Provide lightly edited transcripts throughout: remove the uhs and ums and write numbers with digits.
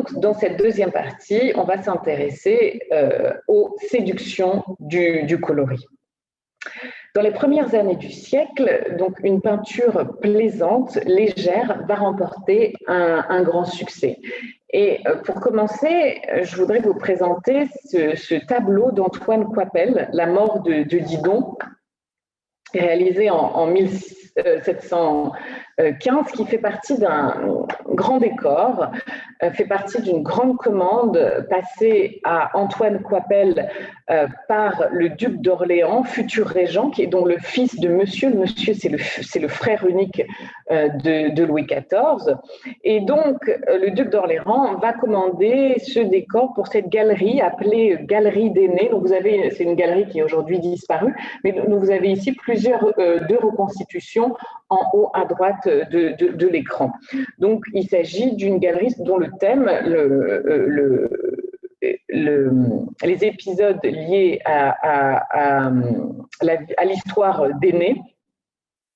donc, dans cette deuxième partie, on va s'intéresser aux séductions du coloris. Dans les premières années du siècle, donc une peinture plaisante, légère, va remporter un grand succès. Et pour commencer, je voudrais vous présenter ce tableau d'Antoine Coipel, La mort de Didon, réalisé en 1715, qui fait partie d'un grand décor, fait partie d'une grande commande passée à Antoine Coipel par le duc d'Orléans, futur régent, dont le fils de Monsieur. Le Monsieur, c'est le frère unique de Louis XIV. Et donc, le duc d'Orléans va commander ce décor pour cette galerie appelée Galerie d'Aînés. Donc, c'est une galerie qui est aujourd'hui disparue, mais vous avez ici deux reconstitutions en haut à droite de l'écran. Donc, il s'agit d'une galerie dont le thème, les épisodes liés à l'histoire d'Énée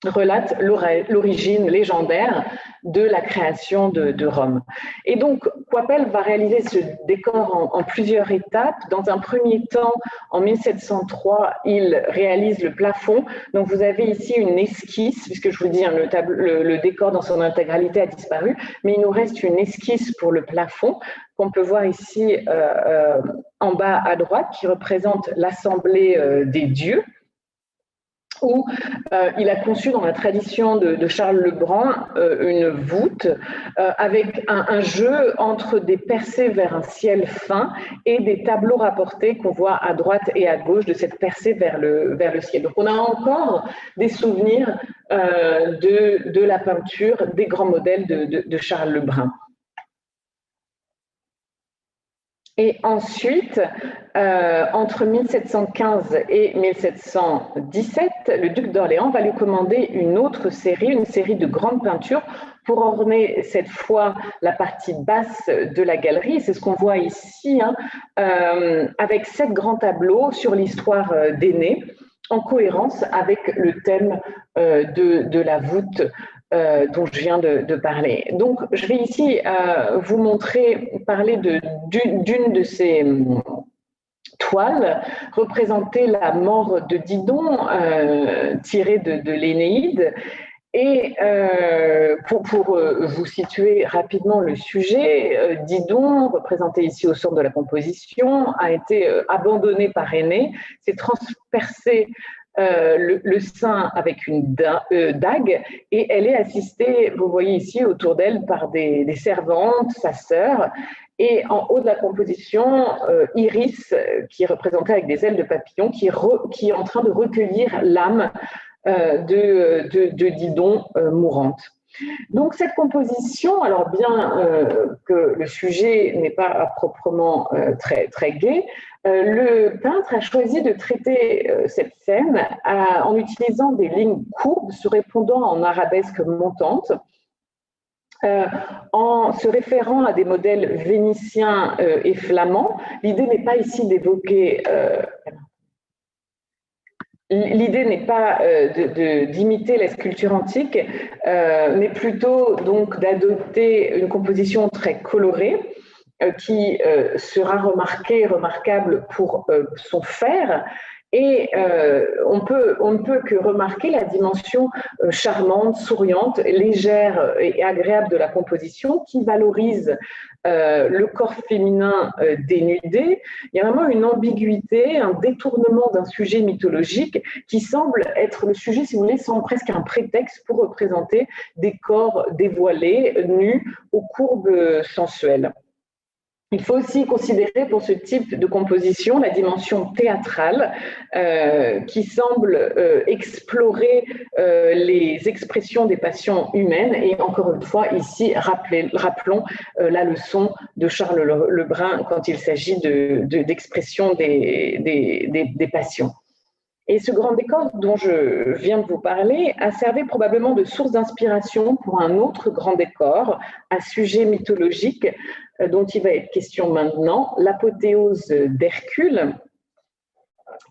relate l'origine légendaire de la création de Rome. Et donc, Coipel va réaliser ce décor en plusieurs étapes. Dans un premier temps, en 1703, il réalise le plafond. Donc, vous avez ici une esquisse, puisque je vous dis, hein, le décor dans son intégralité a disparu, mais il nous reste une esquisse pour le plafond, qu'on peut voir ici en bas à droite, qui représente l'Assemblée des dieux, où il a conçu dans la tradition de Charles Le Brun une voûte avec un jeu entre des percées vers un ciel fin et des tableaux rapportés qu'on voit à droite et à gauche de cette percée vers le ciel. Donc on a encore des souvenirs de la peinture des grands modèles de Charles Le Brun. Et ensuite, entre 1715 et 1717, le duc d'Orléans va lui commander une série de grandes peintures pour orner cette fois la partie basse de la galerie. C'est ce qu'on voit ici, hein, avec 7 grands tableaux sur l'histoire d'Énée, en cohérence avec le thème de la voûte dont je viens de parler. Donc, je vais ici parler d'une de ces toiles, représenter la mort de Didon, tirée de l'Énéide. Et pour vous situer rapidement le sujet, Didon, représenté ici au centre de la composition, a été abandonné par Énée, s'est transpercé le sein avec une dague, et elle est assistée, vous voyez ici autour d'elle, par des servantes, sa sœur, et en haut de la composition, Iris, qui est représentée avec des ailes de papillon, qui est en train de recueillir l'âme de Didon mourante. Donc cette composition, alors bien que le sujet n'est pas proprement très gai, le peintre a choisi de traiter cette scène en utilisant des lignes courbes se répondant en arabesque montante, en se référant à des modèles vénitiens et flamands. L'idée n'est pas ici d'évoquer... L'idée n'est pas d'imiter la sculpture antique, mais plutôt donc d'adopter une composition très colorée qui sera remarquable pour son fer. Et on ne peut que remarquer la dimension charmante, souriante, légère et agréable de la composition qui valorise le corps féminin dénudé. Il y a vraiment une ambiguïté, un détournement d'un sujet mythologique qui semble être le sujet, si vous voulez, semble presque un prétexte pour représenter des corps dévoilés, nus, aux courbes sensuelles. Il faut aussi considérer pour ce type de composition la dimension théâtrale qui semble explorer les expressions des passions humaines. Et encore une fois, ici, rappelons la leçon de Charles Le Brun quand il s'agit d'expression des passions. Et ce grand décor dont je viens de vous parler a servi probablement de source d'inspiration pour un autre grand décor à sujet mythologique dont il va être question maintenant, l'apothéose d'Hercule,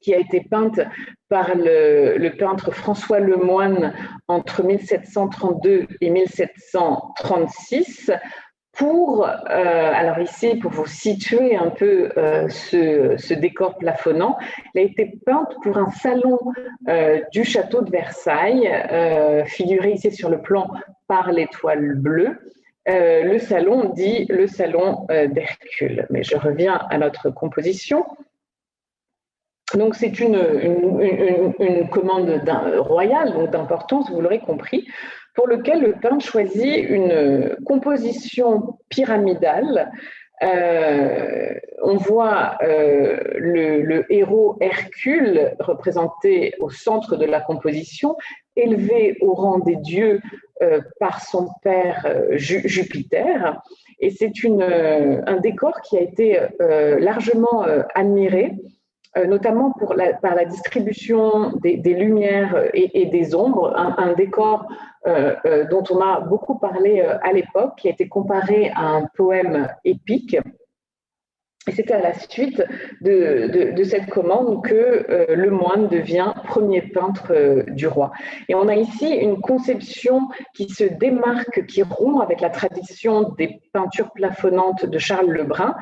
qui a été peinte par le peintre François Lemoine entre 1732 et 1736 Alors ici, pour vous situer un peu ce décor plafonnant, il a été peint pour un salon du château de Versailles, figuré ici sur le plan par l'étoile bleue. Le salon dit le salon d'Hercule. Mais je reviens à notre composition. Donc c'est une commande royale, donc d'importance, vous l'aurez compris, pour lequel le peintre choisit une composition pyramidale. On voit le héros Hercule représenté au centre de la composition, élevé au rang des dieux par son père Jupiter. Et c'est un décor qui a été largement admiré, notamment par la distribution des lumières et des ombres, un décor dont on a beaucoup parlé à l'époque, qui a été comparé à un poème épique. Et c'est à la suite de cette commande que le moine devient premier peintre du roi. Et on a ici une conception qui se démarque, qui rompt avec la tradition des peintures plafonnantes de Charles Lebrun,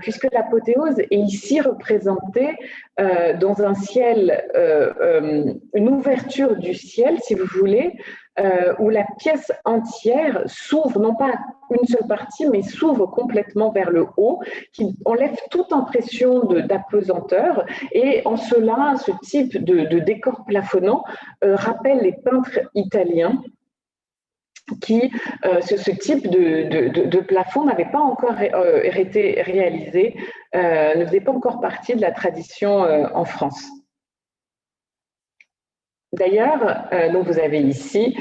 puisque l'apothéose est ici représentée dans un ciel, une ouverture du ciel, si vous voulez, où la pièce entière s'ouvre, non pas une seule partie, mais s'ouvre complètement vers le haut, qui enlève toute impression d'apesanteur. Et en cela, ce type de décor plafonnant rappelle les peintres italiens qui, ce type de plafond n'avait pas encore été réalisé, ne faisait pas encore partie de la tradition en France. D'ailleurs, donc vous avez ici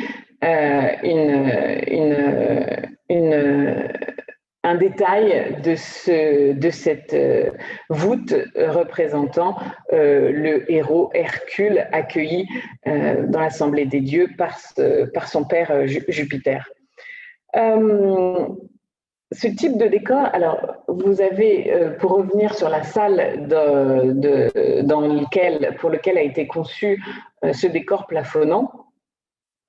un détail de cette voûte représentant le héros Hercule accueilli dans l'Assemblée des dieux par son père Jupiter. Ce type de décor, alors vous avez, pour revenir sur la salle pour lequel a été conçu ce décor plafonnant,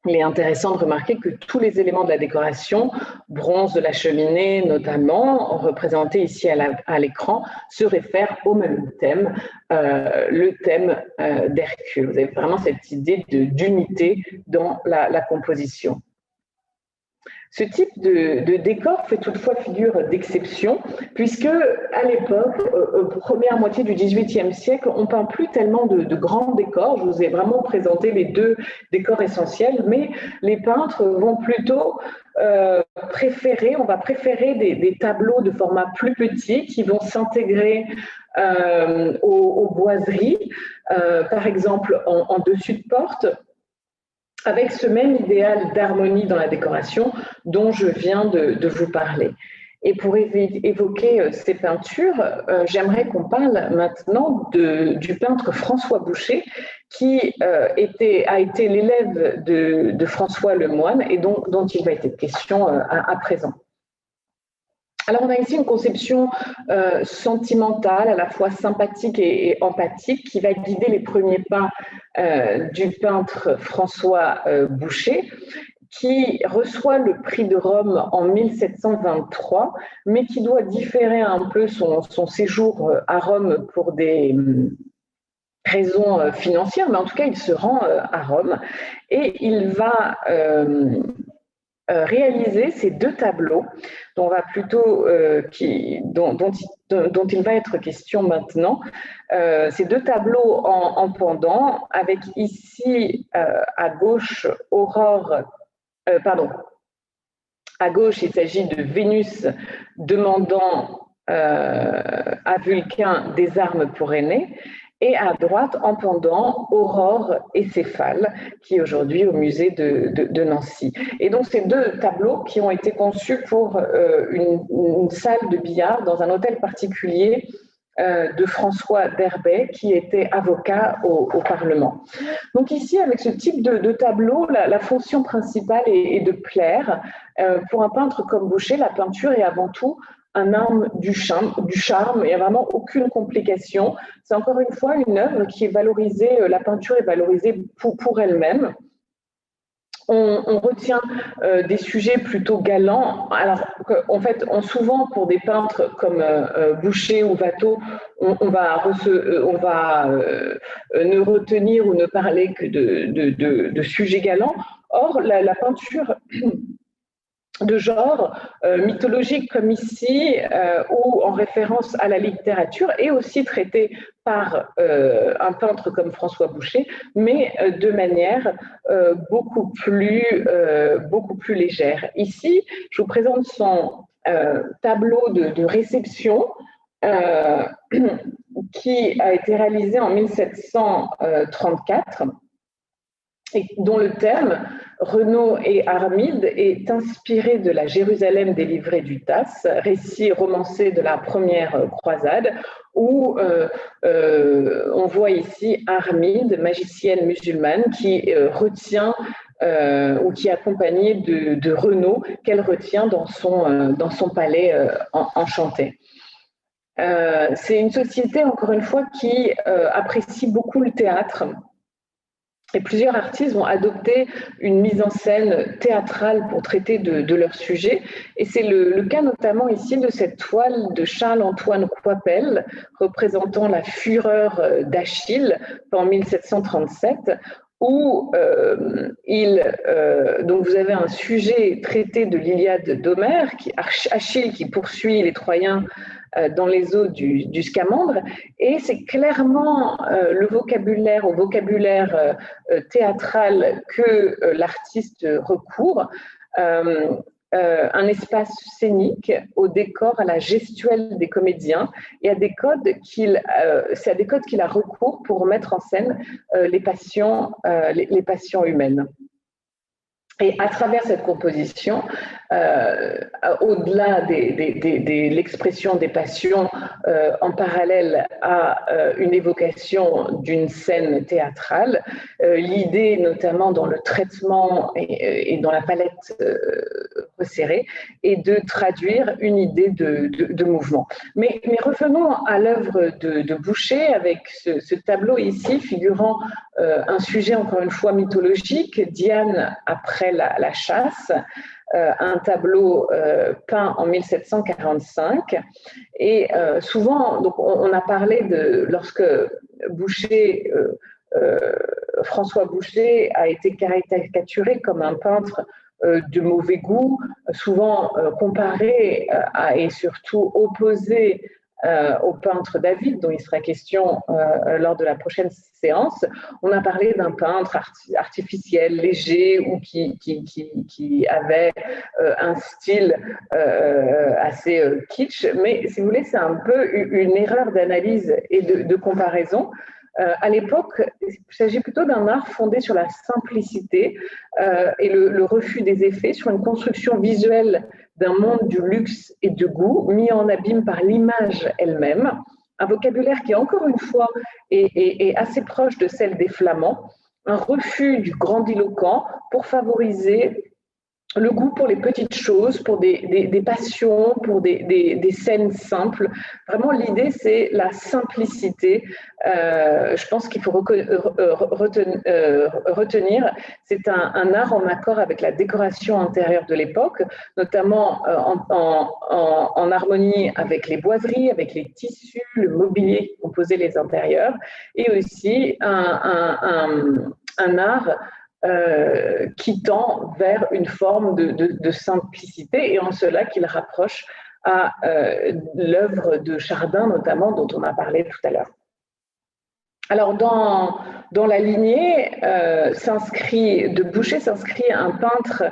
il est intéressant de remarquer que tous les éléments de la décoration, bronze de la cheminée notamment, représentés ici à l'écran, se réfèrent au même thème, le thème d'Hercule. Vous avez vraiment cette idée d'unité dans la composition. Ce type de décor fait toutefois figure d'exception, puisque à l'époque, première moitié du XVIIIe siècle, on ne peint plus tellement de grands décors. Je vous ai vraiment présenté les deux décors essentiels, mais les peintres vont plutôt préférer des tableaux de format plus petit qui vont s'intégrer aux boiseries, par exemple en dessus de porte, avec ce même idéal d'harmonie dans la décoration dont je viens de vous parler. Et pour évoquer ces peintures, j'aimerais qu'on parle maintenant du peintre François Boucher, qui a été l'élève de François Lemoine et dont il va être question à présent. Alors, on a ici une conception sentimentale, à la fois sympathique et empathique, qui va guider les premiers pas du peintre François Boucher, qui reçoit le prix de Rome en 1723, mais qui doit différer un peu son séjour à Rome pour des raisons financières, mais en tout cas, il se rend à Rome et il va réaliser ces deux tableaux dont il va être question maintenant. Ces deux tableaux en pendant, avec ici à gauche à gauche, il s'agit de Vénus demandant à Vulcain des armes pour Énée, et à droite, en pendant, Aurore et Céphale, qui est aujourd'hui au musée de Nancy. Et donc, ces deux tableaux qui ont été conçus pour une salle de billard dans un hôtel particulier de François d'Herbay, qui était avocat au Parlement. Donc ici, avec ce type de tableau, la fonction principale est de plaire. Pour un peintre comme Boucher, la peinture est avant tout un art du charme, il n'y a vraiment aucune complication. C'est encore une fois une œuvre qui est valorisée, la peinture est valorisée pour elle-même. On retient des sujets plutôt galants. Alors, en fait, souvent pour des peintres comme Boucher ou Watteau, on va ne retenir ou ne parler que de sujets galants. Or, la peinture de genre mythologique comme ici, ou en référence à la littérature, est aussi traitée par un peintre comme François Boucher, mais de manière beaucoup plus légère. Ici, je vous présente son tableau de réception qui a été réalisé en 1734 et dont le thème, Renaud et Armide, est inspiré de la Jérusalem délivrée du Tasse, récit romancé de la première croisade, où on voit ici Armide, magicienne musulmane, qui retient ou qui est accompagnée de Renaud, qu'elle retient dans son palais enchanté. C'est une société, encore une fois, qui apprécie beaucoup le théâtre. Et plusieurs artistes vont adopter une mise en scène théâtrale pour traiter de leur sujet. Et c'est le cas notamment ici de cette toile de Charles-Antoine Coipel, représentant la fureur d'Achille en 1737, où donc vous avez un sujet traité de l'Iliade d'Homère, Achille qui poursuit les Troyens dans les eaux du Scamandre, et c'est clairement au vocabulaire théâtral que l'artiste recourt, un espace scénique, au décor, à la gestuelle des comédiens, et à des codes qu'il a recours pour mettre en scène les passions humaines. Et à travers cette composition, au-delà de l'expression des passions, en parallèle à une évocation d'une scène théâtrale, l'idée, notamment dans le traitement et dans la palette resserrée, est de traduire une idée de mouvement. Mais revenons à l'œuvre de Boucher, avec ce tableau ici figurant un sujet encore une fois mythologique, Diane après la chasse, un tableau peint en 1745. Et souvent, donc on a parlé lorsque Boucher, François Boucher a été caricaturé comme un peintre de mauvais goût, souvent comparé et surtout opposé au peintre David, dont il sera question lors de la prochaine séance. On a parlé d'un peintre artificiel, léger, ou qui avait un style assez kitsch, mais si vous voulez, c'est un peu une erreur d'analyse et de comparaison. À l'époque, il s'agit plutôt d'un art fondé sur la simplicité et le refus des effets, sur une construction visuelle d'un monde du luxe et de goût, mis en abîme par l'image elle-même, un vocabulaire qui, encore une fois, est assez proche de celle des Flamands, un refus du grandiloquent pour favoriser le goût pour les petites choses, pour des passions, pour des scènes simples. Vraiment, l'idée, c'est la simplicité. Je pense qu'il faut retenir, c'est un art en accord avec la décoration intérieure de l'époque, notamment en harmonie avec les boiseries, avec les tissus, le mobilier qui composait les intérieurs, et aussi un art qui tend vers une forme de simplicité, et en cela qu'il rapproche à l'œuvre de Chardin notamment, dont on a parlé tout à l'heure. Alors dans la lignée de Boucher s'inscrit un peintre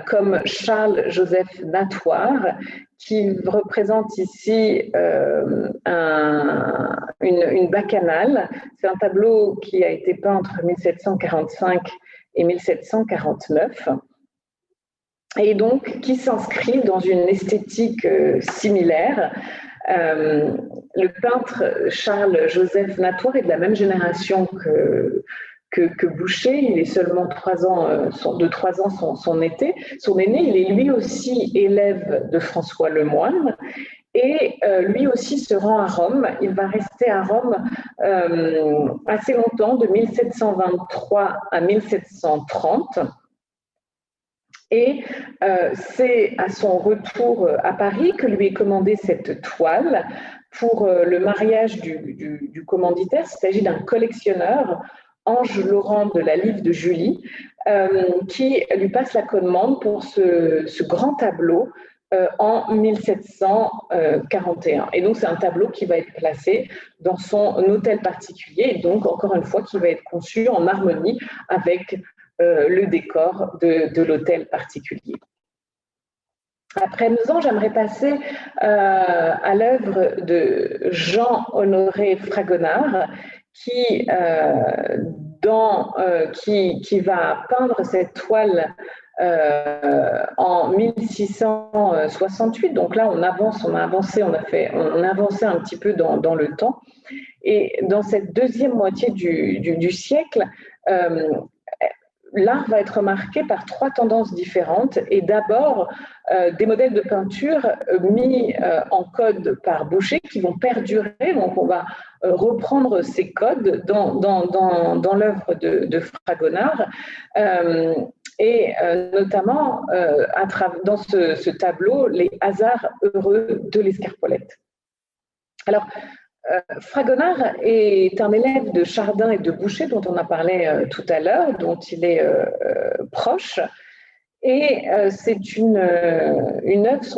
comme Charles-Joseph Natoire, qui représente ici une bacchanale. C'est un tableau qui a été peint entre 1745 et 1749, et donc qui s'inscrit dans une esthétique similaire. Le peintre Charles-Joseph Natoire est de la même génération que Boucher. Il est seulement de 3 ans son aîné. Il est lui aussi élève de François Lemoine, Et lui aussi se rend à Rome. Il va rester à Rome assez longtemps, de 1723 à 1730. Et c'est à son retour à Paris que lui est commandée cette toile pour le mariage du commanditaire. Il s'agit d'un collectionneur, Ange Laurent de la Live de Julie, qui lui passe la commande pour ce grand tableau en 1741. Et donc, c'est un tableau qui va être placé dans son hôtel particulier, et donc, encore une fois, qui va être conçu en harmonie avec le décor de l'hôtel particulier. À présent, j'aimerais passer à l'œuvre de Jean-Honoré Fragonard, qui va peindre cette toile en 1668. Donc là, on a avancé un petit peu dans le temps. Et dans cette deuxième moitié du siècle, l'art va être marqué par trois tendances différentes, et d'abord des modèles de peinture mis en code par Boucher qui vont perdurer. Donc on va reprendre ces codes dans l'œuvre de Fragonard, et notamment dans ce tableau, les hasards heureux de l'escarpolette. Alors, Fragonard est un élève de Chardin et de Boucher, dont on a parlé tout à l'heure, dont il est proche. Et c'est son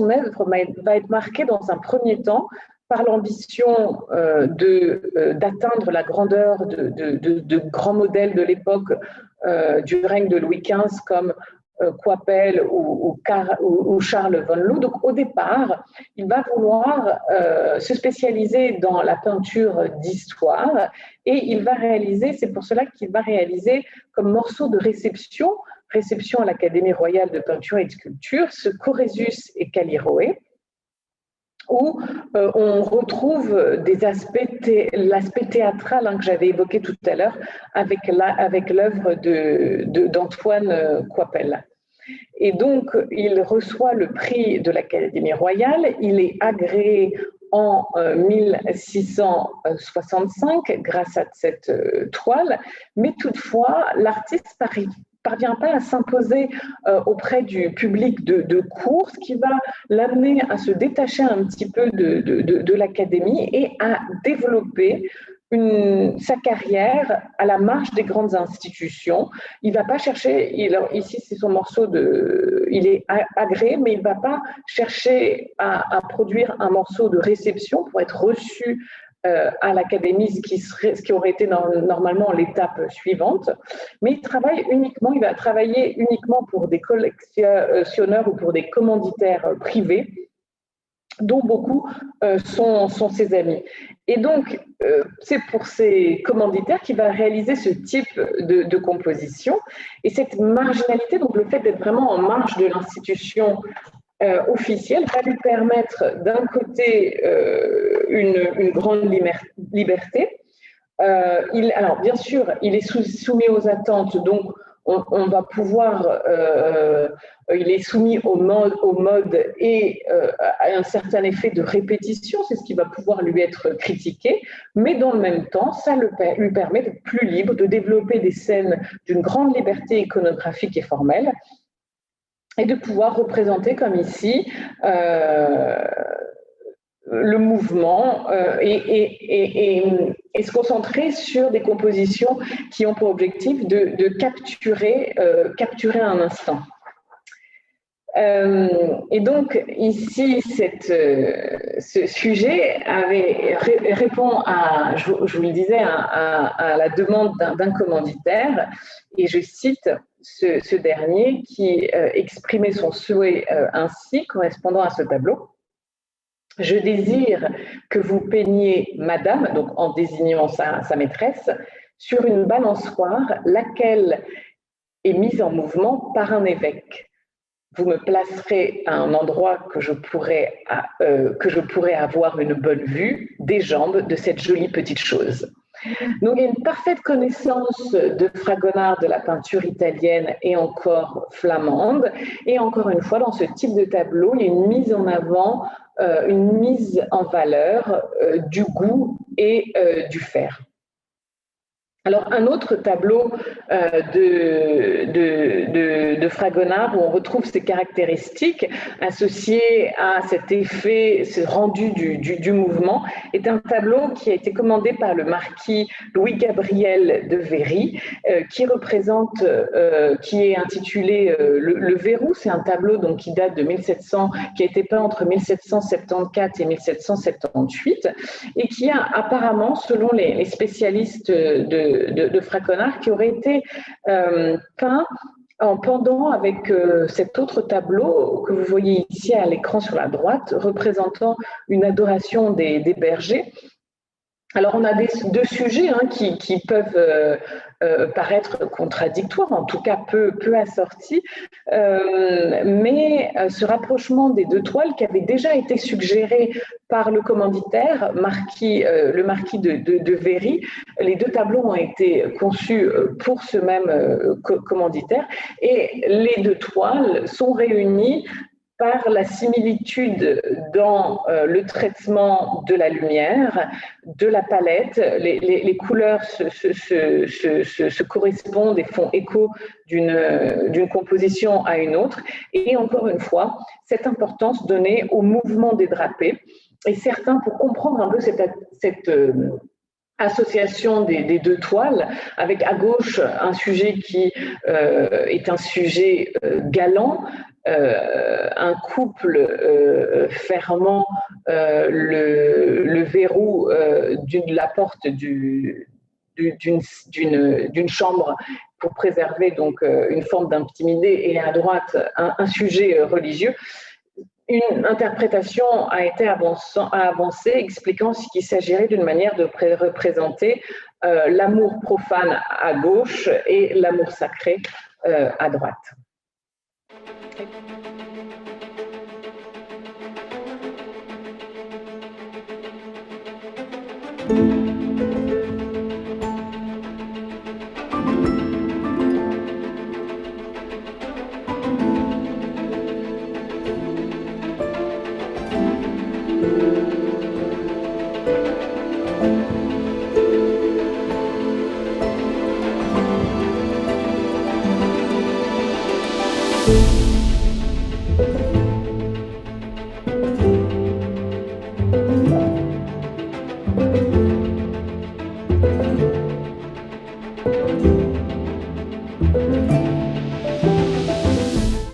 œuvre va être marquée dans un premier temps par l'ambition d'atteindre la grandeur de grands modèles de l'époque du règne de Louis XV, comme Coypel ou Charles von Loo. Donc au départ, il va vouloir se spécialiser dans la peinture d'histoire, et c'est pour cela qu'il va réaliser comme morceau de réception à l'Académie royale de peinture et de sculpture, ce Corésus et Callirhoé, où on retrouve l'aspect théâtral que j'avais évoqué tout à l'heure avec l'œuvre d'Antoine Coypel. Et donc, il reçoit le prix de l'Académie royale. Il est agréé en 1665 grâce à cette toile, mais toutefois, l'artiste parvient pas à s'imposer auprès du public de cours, ce qui va l'amener à se détacher un petit peu de l'Académie et à développer sa carrière à la marge des grandes institutions. Il ne va pas chercher, ici c'est son morceau il est agréé, mais il ne va pas chercher à produire un morceau de réception pour être reçu à l'Académie, ce qui aurait été normalement l'étape suivante, mais il va travailler uniquement pour des collectionneurs ou pour des commanditaires privés, dont beaucoup sont ses amis. Et donc, c'est pour ces commanditaires qu'il va réaliser ce type de composition. Et cette marginalité, donc le fait d'être vraiment en marge de l'institution officielle, va lui permettre d'un côté une grande liberté. Alors, bien sûr, il est soumis aux attentes, donc on va pouvoir, il est soumis au mode et à un certain effet de répétition, c'est ce qui va pouvoir lui être critiqué, mais dans le même temps, ça lui permet d'être plus libre, de développer des scènes d'une grande liberté iconographique et formelle, et de pouvoir représenter, comme ici, le mouvement et se concentrer sur des compositions qui ont pour objectif de capturer un instant. Et donc ici, ce sujet répond à, je vous le disais, à la demande d'un commanditaire, et je cite ce dernier qui exprimait son souhait ainsi, correspondant à ce tableau. « Je désire que vous peigniez madame, donc en désignant sa maîtresse, sur une balançoire, laquelle est mise en mouvement par un évêque. Vous me placerez à un endroit que je pourrais avoir une bonne vue des jambes de cette jolie petite chose. » Donc, il y a une parfaite connaissance de Fragonard de la peinture italienne et encore flamande. Et encore une fois, dans ce type de tableau, il y a une mise en avant une mise en valeur du goût et du faire. Alors, un autre tableau de Fragonard où on retrouve ces caractéristiques associées à cet effet, ce rendu du mouvement, est un tableau qui a été commandé par le marquis Louis-Gabriel de Véry, qui est intitulé le Verrou. C'est un tableau donc, qui date de 1700, qui a été peint entre 1774 et 1778, et qui a apparemment, selon les spécialistes de Fragonard, qui aurait été peint en pendant avec cet autre tableau que vous voyez ici à l'écran sur la droite, représentant une adoration des bergers. Alors, on a deux sujets qui peuvent paraître contradictoires, en tout cas peu assortis, mais ce rapprochement des deux toiles qui avait déjà été suggéré par le commanditaire, le marquis de Véry. Les deux tableaux ont été conçus pour ce même commanditaire, et les deux toiles sont réunies par la similitude dans le traitement de la lumière, de la palette. Les couleurs se correspondent et font écho d'une composition à une autre. Et encore une fois, cette importance donnée au mouvement des drapés. Et certains, pour comprendre un peu cette association des deux toiles, avec à gauche un sujet qui est un sujet galant, un couple fermant le verrou de la porte d'une chambre pour préserver donc une forme d'intimité, et à droite un sujet religieux. Une interprétation a été avancée expliquant qu'il s'agirait d'une manière de représenter l'amour profane à gauche et l'amour sacré à droite.